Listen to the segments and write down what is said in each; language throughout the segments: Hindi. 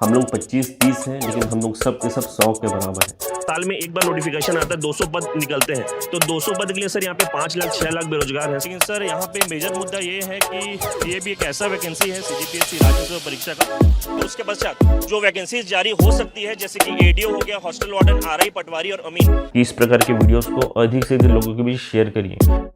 हम लोग 25-30 हैं, लेकिन हम लोग सब के सब 100 के बराबर हैं। साल में एक बार नोटिफिकेशन आता है, 200 पद निकलते हैं, तो 200 पद के लिए सर यहाँ पे 5 लाख 6 लाख बेरोजगार हैं। लेकिन सर यहाँ पे मेजर मुद्दा ये है कि ये भी एक ऐसा वैकेंसी है सीजीपीएससी राजस्व परीक्षा का, तो उसके पश्चात जो वैकेंसी जारी हो सकती है, जैसे कि एडीओ हो गया, हॉस्टल वार्डन, आरआई, पटवारी और अमीन। इस प्रकार के वीडियोस को अधिक से अधिक लोगों के बीच शेयर करिए।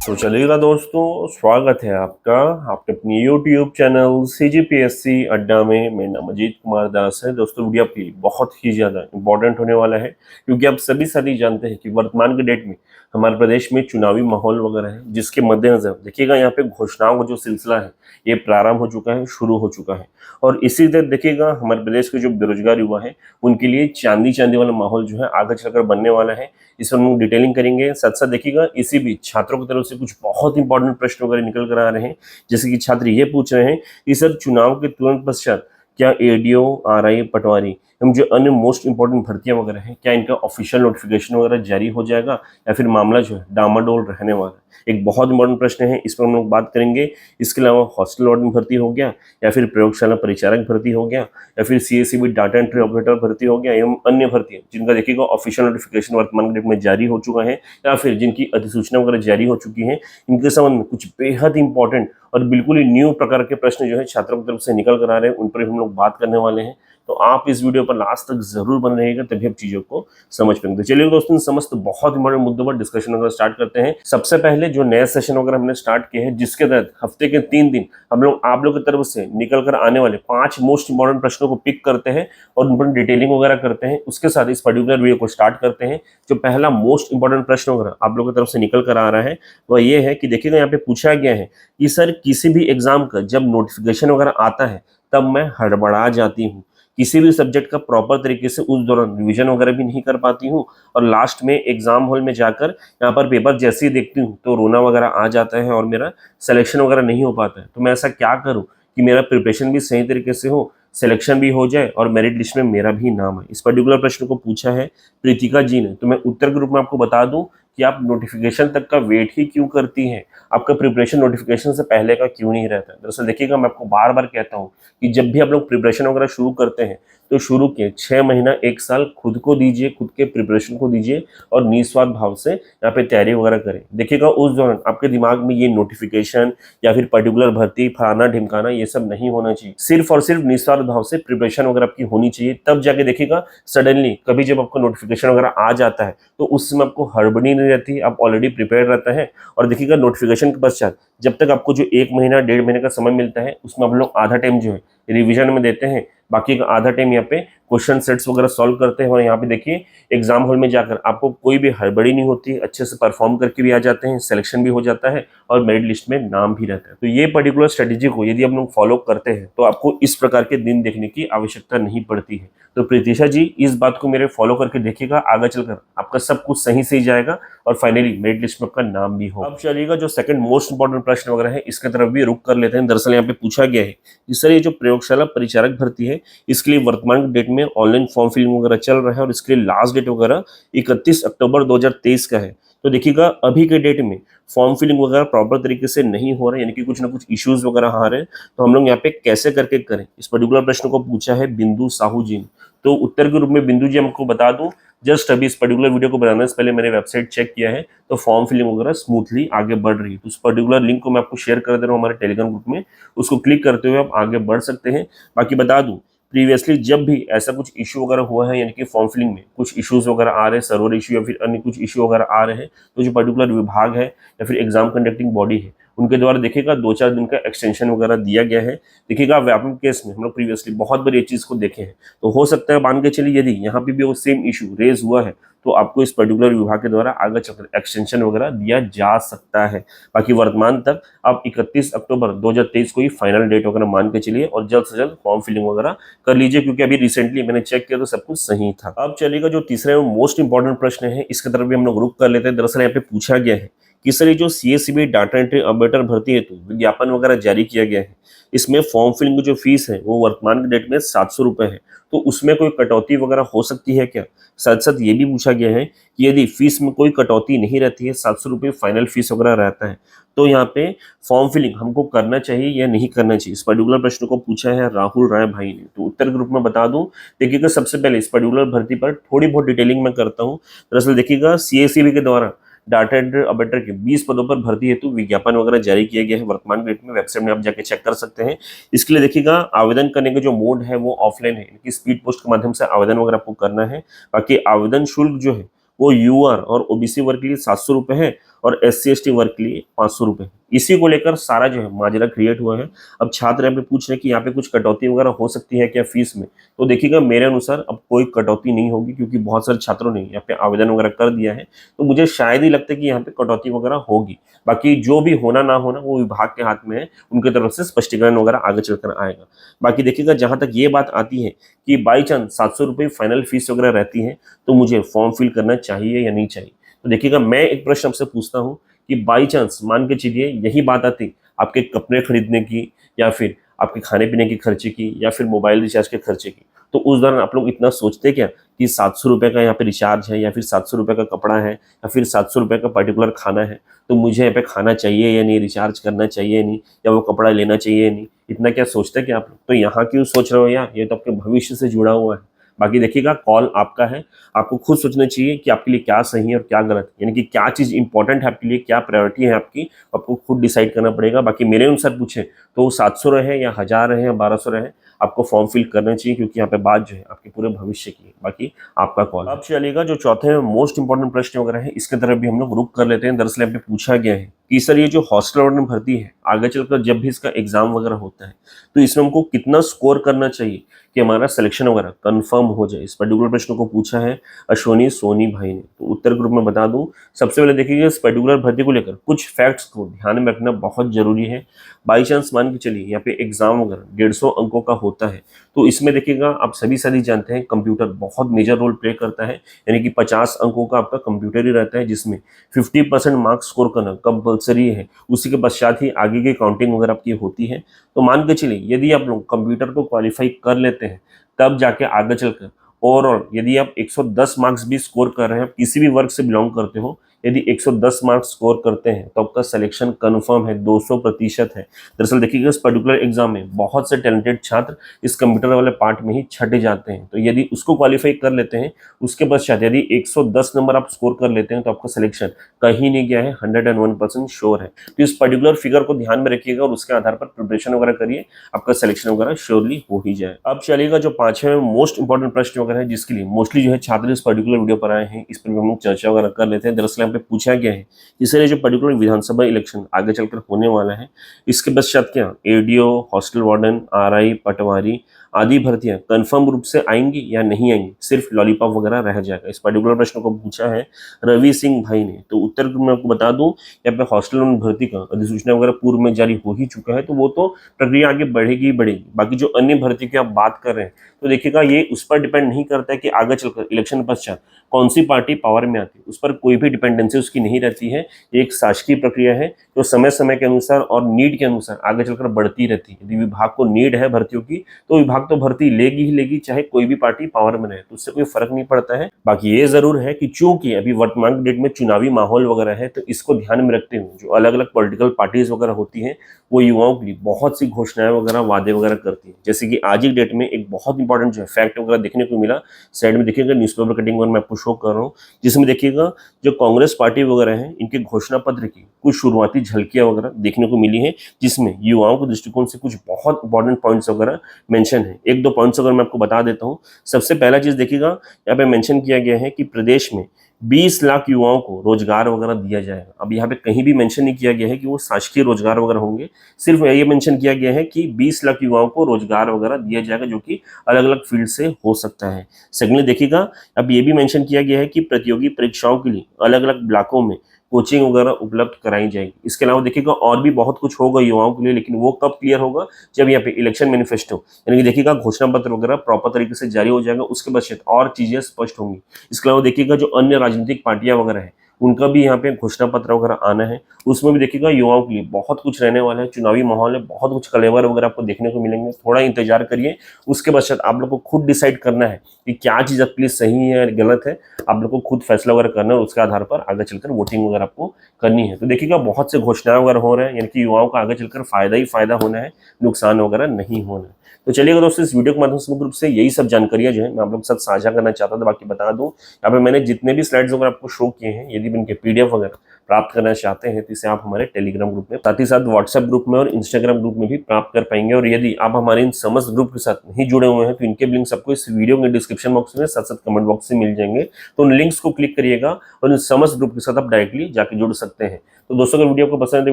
तो चलिएगा दोस्तों, स्वागत है आपका आपके अपनी YouTube चैनल CGPSC अड्डा में। मेरा नाम अजीत कुमार दास है। दोस्तों वीडियो आपके लिए बहुत ही ज़्यादा इंपॉर्टेंट होने वाला है, क्योंकि आप सभी साथी जानते हैं कि वर्तमान के डेट में हमारे प्रदेश में चुनावी माहौल वगैरह है, जिसके मद्देनजर देखिएगा यहाँ पे घोषणाओं का जो सिलसिला है ये प्रारंभ हो चुका है, शुरू हो चुका है। और इसी तरह देखिएगा हमारे प्रदेश के जो बेरोजगार युवा है उनके लिए चांदी चांदी वाला माहौल जो है आगे चलकर बनने वाला है। इस पर हम डिटेलिंग करेंगे। साथ साथ देखिएगा इसी बीच छात्रों की तरफ से कुछ बहुत इंपॉर्टेंट प्रश्न वगैरह निकल कर आ रहे हैं, जैसे कि छात्र ये पूछ रहे हैं कि सर चुनाव के तुरंत पश्चात क्या एडीओ, आरआई, पटवारी एवं जो अन्य मोस्ट इंपॉर्टेंट भर्तियां वगैरह हैं, क्या इनका ऑफिशियल नोटिफिकेशन वगैरह जारी हो जाएगा या फिर मामला जो है डामाडोल रहने वाला है? एक बहुत इंपॉर्टेंट प्रश्न है, इस पर हम लोग बात करेंगे। इसके अलावा हॉस्टल वार्डन भर्ती हो गया, या फिर प्रयोगशाला परिचारक भर्ती हो गया, या फिर सीएसईबी डाटा एंट्री ऑपरेटर भर्ती हो गया, एवं अन्य भर्तियां जिनका देखिएगा ऑफिशियल नोटिफिकेशन वर्तमान डेट में जारी हो चुका है या फिर जिनकी अधिसूचना वगैरह जारी हो चुकी है, इनके संबंध में कुछ बेहद इंपॉर्टेंट और बिल्कुल ही न्यू प्रकार के प्रश्न जो है छात्रों की तरफ से निकल कर आ रहे हैं, उन पर हम लोग बात करने वाले हैं। तो आप इस वीडियो पर लास्ट तक जरूर बन रहिएगा, तभी आप चीजों को समझ पाएंगे। तो चलिए दोस्तों, समस्त बहुत इंपॉर्टेंट मुद्दों पर डिस्कशन वगैरह स्टार्ट करते हैं। सबसे पहले जो नया सेशन वगैरह हमने स्टार्ट किया है, जिसके तहत हफ्ते के 3 दिन हम लोग आप लोग की तरफ से निकल कर आने वाले 5 मोस्ट इंपॉर्टेंट प्रश्नों को पिक करते हैं और उन पर डिटेलिंग वगैरह करते हैं। उसके साथ इस पर्टिकुलर वीडियो को स्टार्ट करते हैं। जो पहला मोस्ट इंपॉर्टेंट प्रश्न वगैरह आप लोग की तरफ से निकल कर आ रहा है वह ये है कि देखिएगा यहाँ पे पूछा गया है कि सर किसी भी एग्जाम का जब नोटिफिकेशन वगैरह आता है तब मैं हड़बड़ा जाती हूँ, किसी भी सब्जेक्ट का प्रॉपर तरीके से उस दौरान रिवीजन वगैरह भी नहीं कर पाती हूँ, और लास्ट में एग्जाम हॉल में जाकर यहाँ पर पेपर जैसे ही देखती हूँ तो रोना वगैरह आ जाता है और मेरा सिलेक्शन वगैरह नहीं हो पाता है। तो मैं ऐसा क्या करूँ कि मेरा प्रिपरेशन भी सही तरीके से हो, सिलेक्शन भी हो जाए और मेरिट लिस्ट में मेरा भी नाम है? इस पर्टिकुलर प्रश्न को पूछा है प्रीतिका जी ने। तो मैं उत्तर के रूप में आपको बता दूं कि आप नोटिफिकेशन तक का वेट ही क्यों करती हैं, आपका प्रिपरेशन नोटिफिकेशन से पहले का क्यों नहीं रहता है? दरअसल देखिएगा, मैं आपको बार बार कहता हूँ कि जब भी आप लोग प्रिपरेशन वगैरह शुरू करते हैं तो शुरू के 6 महीना 1 साल खुद को दीजिए, खुद के प्रिपरेशन को दीजिए और निस्वार्थ भाव से यहाँ पे तैयारी वगैरह करें। देखिएगा उस दौरान आपके दिमाग में ये नोटिफिकेशन या फिर पर्टिकुलर भर्ती फलाना ढिमकाना ये सब नहीं होना चाहिए। सिर्फ और सिर्फ निस्वार्थ भाव से प्रिपरेशन वगैरह आपकी होनी चाहिए। तब जाके देखिएगा सडनली कभी जब आपको नोटिफिकेशन वगैरह आ जाता है तो उस समय आपको हड़बड़ी नहीं रहती, आप ऑलरेडी प्रिपेयर रहता है। और देखिएगा नोटिफिकेशन के पश्चात जब तक आपको जो 1 महीना 1.5 महीने का समय मिलता है उसमें आप लोग आधा टाइम जो है रिवीजन में देते हैं, बाकी का आधा टाइम यहाँ पे क्वेश्चन सेट्स वगैरह सॉल्व करते हैं। और यहाँ पे देखिए एग्जाम हॉल में जाकर आपको कोई भी हड़बड़ी नहीं होती, अच्छे से परफॉर्म करके भी आ जाते हैं, सिलेक्शन भी हो जाता है और मेरिट लिस्ट में नाम भी रहता है। तो ये पर्टिकुलर स्ट्रेटेजी को यदि आप लोग फॉलो करते हैं तो आपको इस प्रकार के दिन देखने की आवश्यकता नहीं पड़ती है। तो प्रीतिशा जी, इस बात को मेरे फॉलो करके देखिएगा, आगे चलकर आपका सब कुछ सही से ही जाएगा और फाइनली मेरिट लिस्ट में आपका नाम भी हो। अब चलिएगा जो सेकंड मोस्ट इंपॉर्टेंट प्रश्न वगैरह है इसके तरफ भी रुक कर लेते हैं। दरअसल यहाँ पे पूछा गया है कि सर ये जो प्रयोगशाला परिचारक भर्ती है इसके लिए वर्तमान डेट में ऑनलाइन फॉर्म फिलिंग वगैरह चल रहा है और इसके लिए लास्ट डेट वगैरह 31 अक्टूबर 2023 का है। तो देखिएगा अभी के डेट में फॉर्म फिलिंग वगैरह प्रॉपर तरीके से नहीं हो रहा है, यानी कि कुछ ना कुछ इश्यूज वगैरह आ रहे हैं। तो हम लोग यहाँ पे कैसे करके करें, इस पर्टिकुलर प्रश्न को पूछा है बिंदु साहू जी ने। तो उत्तर के रूप में बिंदु जी हमको बता दूं, जस्ट अभी इस पर्टिकुलर वीडियो को बनाने से पहले मैंने वेबसाइट चेक किया है तो फॉर्म फिलिंग वगैरह स्मूथली आगे बढ़ रही है। तो उस पर्टिकुलर लिंक को मैं आपको शेयर कर दे रहा हूँ हमारे टेलीग्राम ग्रुप में, उसको क्लिक करते हुए आप आगे बढ़ सकते हैं। बाकी बता दूं, प्रीवियसली जब भी ऐसा कुछ इशू वगैरह हुआ है, यानी कि फॉर्म फिलिंग में कुछ इश्यूज वगैरह आ रहे हैं, सर्वर इशू या फिर अन्य कुछ इशू वगैरह आ रहे हैं, तो जो पर्टिकुलर विभाग है या फिर एग्जाम कंडक्टिंग बॉडी है उनके द्वारा देखिएगा 2-4 दिन का एक्सटेंशन वगैरह दिया गया है। देखिएगा व्यापक केस में हम लोग प्रीवियसली बहुत बार ये चीज को देखे हैं, तो हो सकता है मान के चलिए यदि यहाँ पे भी वो सेम इशू रेज हुआ है तो आपको इस पर्टिकुलर विभाग के द्वारा आगे चलकर एक्सटेंशन वगैरह दिया जा सकता है। बाकी वर्तमान तक आप 31 अक्टूबर 2023 को ही फाइनल डेट वगैरह मान के चलिए और जल्द से जल्द फॉर्म फिलिंग वगैरह कर लीजिए, क्योंकि अभी रिसेंटली मैंने चेक किया तो सब कुछ सही था। अब चलिएगा जो तीसरा मोस्ट इंपॉर्टेंट प्रश्न है इसके तरफ भी हम लोग रुक कर लेते हैं। दरअसल यहाँ पे पूछा गया है कि सर ये जो सीएसईबी डाटा एंट्री ऑपरेटर भर्ती हेतु विज्ञापन वगैरह जारी किया गया है, इसमें फॉर्म फिलिंग की जो फीस है वो वर्तमान डेट में 700 रुपये है, तो उसमें कोई कटौती वगैरह हो सकती है क्या? साथ साथ ये भी पूछा गया है कि यदि फीस में कोई कटौती नहीं रहती है, 700 रुपये फाइनल फीस वगैरह रहता है, तो यहाँ पे फॉर्म फिलिंग हमको करना चाहिए या नहीं करना चाहिए? इस पर्टिकुलर प्रश्न को पूछा है राहुल राय भाई ने। तो उत्तर के रूप में बता दूं, देखिएगा सबसे पहले इस पर्टिकुलर भर्ती पर थोड़ी बहुत डिटेलिंग मैं करता हूँ। दरअसल देखिएगा सीएसईबी के द्वारा डाटा एंट्री ऑपरेटर के 20 पदों पर भर्ती हेतु विज्ञापन वगैरह जारी किया गया है वर्तमान डेट में। वेबसाइट में आप जाके चेक कर सकते हैं। इसके लिए देखिएगा आवेदन करने का जो मोड है वो ऑफलाइन है, कि स्पीड पोस्ट के माध्यम से आवेदन वगैरह आपको करना है। बाकी आवेदन शुल्क जो है वो यूआर और ओबीसी वर्ग के लिए 700 रुपये है और SC ST वर्ग के लिए 500 रुपये। इसी को लेकर सारा जो है माजरा क्रिएट हुआ है। अब छात्र यहाँ पे पूछ रहे हैं कि यहाँ पे कुछ कटौती वगैरह हो सकती है क्या फीस में? तो देखिएगा मेरे अनुसार अब कोई कटौती नहीं होगी, क्योंकि बहुत सारे छात्रों ने यहाँ पे आवेदन वगैरह कर दिया है, तो मुझे शायद ही लगता है कि यहाँ पे कटौती वगैरह होगी। बाकी जो भी होना ना होना वो विभाग के हाथ में है, उनकी तरफ से स्पष्टीकरण वगैरह आगे चलकर आएगा। बाकी देखिएगा जहाँ तक ये बात आती है कि बाई चांस 700 रुपये फाइनल फीस वगैरह रहती है, तो मुझे फॉर्म फिल करना चाहिए या नहीं चाहिए? तो देखिएगा मैं एक प्रश्न आपसे पूछता हूँ कि बाई चांस मान के चलिए यही बात आती आपके कपड़े खरीदने की, या फिर आपके खाने पीने के खर्चे की, या फिर मोबाइल रिचार्ज के खर्चे की, तो उस दौरान आप लोग इतना सोचते क्या कि 700 रुपये का यहाँ पे रिचार्ज है, या फिर 700 रुपये का कपड़ा है, या फिर 700 रुपये का पर्टिकुलर खाना है, तो मुझे यहाँ पे खाना चाहिए या नहीं, रिचार्ज करना चाहिए या नहीं, या वो कपड़ा लेना चाहिए या नहीं? इतना क्या सोचते क्या आप लोग? तो यहाँ क्यों सोच रहे हो यार? ये तो आपके भविष्य से जुड़ा हुआ है। बाकी देखिएगा कॉल आपका है, आपको खुद सोचना चाहिए कि आपके लिए क्या सही है और क्या गलत, यानी कि क्या चीज़ इंपॉर्टेंट है आपके लिए, क्या प्रायोरिटी है आपकी, आपको खुद डिसाइड करना पड़ेगा। बाकी मेरे अनुसार पूछे तो 700 रहे या 1000 रहे या 1200 रहे, आपको फॉर्म फिल करना चाहिए, क्योंकि यहाँ पे बात जो है आपके पूरे भविष्य की है। बाकी आपका कॉल। अब चलिएगा जो चौथे मोस्ट इंपॉर्टेंट प्रश्न वगैरह है, इसके तरफ भी हम लोग रुक कर लेते हैं। दरअसल यहाँ पे पूछा गया है कि सर ये जो हॉस्टल वार्डन भर्ती है, आगे चलकर जब भी इसका एग्जाम वगैरह होता है, तो इसमें हमको कितना स्कोर करना चाहिए कि हमारा सिलेक्शन वगैरह कंफर्म हो जाए? इस पर्टिकुलर प्रश्न को पूछा है अश्वनी सोनी भाई ने। तो उत्तर के रूप में बता दूं, सबसे पहले देखिए इस पर्टिकुलर भर्ती को लेकर कुछ फैक्ट्स को ध्यान में रखना बहुत जरूरी है। बाई चांस मान के चलिए यहाँ पे एग्जाम वगैरह 150 अंकों का होता है, तो इसमें देखिएगा आप सभी जानते हैं कंप्यूटर बहुत मेजर रोल प्ले करता है, यानी कि 50 अंकों का आपका कंप्यूटर ही रहता है, जिसमें 50% मार्क्स स्कोर करना कंपलसरी है। उसी के पश्चात ही आगे की काउंटिंग वगैरह आपकी होती है। तो मान के चलिए यदि आप लोग कंप्यूटर को क्वालिफाई कर लेते हैं, तब जाके आगे चलकर ओवरऑल यदि आप 110 मार्क्स भी स्कोर कर रहे हैं, किसी भी वर्ग से बिलोंग करते हो, यदि 110 मार्क्स स्कोर करते हैं तो आपका सिलेक्शन कंफर्म है, 200% है। दरअसल देखिएगा इस पर्टिकुलर एग्जाम में बहुत से टैलेंटेड छात्र इस कंप्यूटर वाले पार्ट में ही छटे जाते हैं, तो यदि उसको क्वालिफाई कर लेते हैं, उसके पश्चात यदि 110 नंबर आप स्कोर कर लेते हैं, तो आपका सिलेक्शन कहीं नहीं गया है, 101% श्योर है। तो इस पर्टिकुलर फिगर को ध्यान में रखिएगा और उसके आधार पर प्रिपरेशन वगैरह करिए, आपका सिलेक्शन वगैरह श्योरली हो ही जाए। अब चलिएगा जो पांचवें मोस्ट इंपॉर्टेंट प्रश्न वगैरह है, जिसके लिए मोस्टली जो है छात्र इस पर्टिकुलर वीडियो पर आए हैं, इस पर हम लोग चर्चा वगैरह कर लेते हैं। दरअसल यहाँ पे पूछा गया है कि सर ये जो पर्टिकुलर विधानसभा इलेक्शन आगे चलकर होने वाला है, इसके पश्चात क्या एडीओ, हॉस्टल वार्डन, आरआई, पटवारी आदि भर्तियां कंफर्म रूप से आएंगी या नहीं आएंगी, सिर्फ लॉलीपॉप वगैरह रह जाएगा? इस पर्टिकुलर प्रश्न को पूछा है रवि सिंह भाई ने। तो उत्तर मैं आपको बता दूं, यहाँ पे हॉस्टल भर्ती का अधिसूचना वगैरह पूर्व में जारी हो ही चुका है, तो वो तो प्रक्रिया आगे बढ़ेगी ही बढ़ेगी। बाकी जो अन्य भर्ती की आप बात कर रहे हैं, तो देखिएगा ये उस पर डिपेंड नहीं करता है कि आगे चलकर इलेक्शन पश्चात कौन सी पार्टी पावर में आती है, उस पर कोई भी डिपेंडेंसी उसकी नहीं रहती है। ये एक शासकीय प्रक्रिया है जो समय समय के अनुसार और नीड के अनुसार आगे चलकर बढ़ती रहती है। यदि विभाग को नीड है भर्तियों की, तो विभाग तो भर्ती लेगी ही लेगी, चाहे कोई भी पार्टी पावर में रहे, तो उससे कोई फर्क नहीं पड़ता है। बाकी ये जरूर है कि चूंकि अभी वर्तमान डेट में चुनावी माहौल वगैरह है, तो इसको ध्यान में रखते हुए जो अलग अलग पॉलिटिकल पार्टीज वगैरह होती हैं, वो युवाओं के लिए बहुत सी घोषणाएं वगैरह, वादे वगैरह करती है। जैसे कि आज की डेट में एक बहुत इंपॉर्टेंट जो है फैक्ट वगैरह देखने को मिला, साइड में देखिएगा न्यूज़पेपर कटिंग वगैरह मैं आपको शो कर रहा हूँ, जिसमें देखिएगा जो कांग्रेस पार्टी वगैरह है, इनके घोषणा पत्र की कुछ शुरुआती झलकियां वगैरह देखने को मिली है, जिसमें युवाओं के दृष्टिकोण से कुछ बहुत इंपॉर्टेंट पॉइंट्स वगैरह मेंशन है। एक दो पॉइंट्स अगर मैं आपको बता देता हूँ। सबसे पहला चीज देखिएगा, यहाँ पे मेंशन किया गया है कि प्रदेश में 20 लाख युवाओं को रोजगार वगैरह दिया जाएगा। अब यहाँ पे कहीं भी मेंशन नहीं किया गया है कि वो शासकीय रोजगार वगैरह होंगे, सिर्फ ये मेंशन किया गया है कि 20 लाख युवाओं को रोजगार वगैरह दिया जाएगा, जो कि अलग अलग फील्ड से हो सकता है। सेकेंडली देखिएगा, अब ये भी मेंशन किया गया है कि प्रतियोगी परीक्षाओं के लिए अलग अलग ब्लॉकों में कोचिंग वगैरह उपलब्ध कराई जाएगी। इसके अलावा देखिएगा और भी बहुत कुछ होगा युवाओं के लिए, लेकिन वो कब क्लियर होगा, जब यहाँ पे इलेक्शन मैनिफेस्टो यानी कि देखिएगा घोषणा पत्र वगैरह प्रॉपर तरीके से जारी हो जाएगा, उसके पश्चात और चीजें स्पष्ट होंगी। इसके अलावा देखिएगा जो अन्य राजनीतिक पार्टियां वगैरह है, उनका भी यहाँ पे घोषणा पत्र वगैरह आना है। उसमें भी देखिएगा युवाओं के लिए बहुत कुछ रहने वाला है, चुनावी माहौल है, बहुत कुछ कलेवर वगैरह आपको देखने को मिलेंगे। थोड़ा इंतजार करिए, उसके पश्चात आप लोग को खुद डिसाइड करना है कि क्या चीज़ आपके लिए सही है या गलत है। आप लोग को खुद फैसला वगैरह करना है और उसके आधार पर आगे चलकर वोटिंग वगैरह आपको करनी है। तो देखिएगा बहुत से घोषणाएं वगैरह हो रहे हैं, यानी कि युवाओं का आगे चलकर फायदा ही फायदा होना है, नुकसान वगैरह नहीं होना है। तो चलिएगा दोस्तों, इस वीडियो के माध्यम से मुख्य रूप से यही सब जानकारियां जो है मैं आप लोग के साथ साझा करना चाहता था। बाकी बता दूं, यहाँ पे मैंने जितने भी स्लाइड्स वगैरह आपको शो किए हैं, यदि इनके पीडीएफ वगैरह प्राप्त करना चाहते हैं तो इसे आप हमारे टेलीग्राम ग्रुप में, साथ ही साथ व्हाट्सएप ग्रुप में और इंस्टाग्राम ग्रुप में भी प्राप्त कर पाएंगे। और यदि आप हमारे इन समस्त ग्रुप के साथ नहीं जुड़े हुए हैं तो इनके लिंक्स आपको इस वीडियो के डिस्क्रिप्शन बॉक्स में साथ साथ कमेंट बॉक्स में मिल जाएंगे। तो उन लिंक्स को क्लिक करिएगा और इन समस्त ग्रुप के साथ आप डायरेक्टली जाके जुड़ सकते हैं। तो दोस्तों, अगर वीडियो को पसंद है तो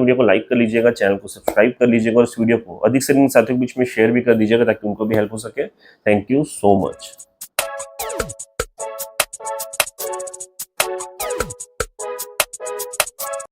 वीडियो को लाइक कर लीजिएगा, चैनल को सब्सक्राइब कर लीजिएगा और इस वीडियो को अधिक से अधिक साथियों के बीच में शेयर भी कर दीजिएगा ताकि उनको भी हेल्प हो सके। Thank you so much.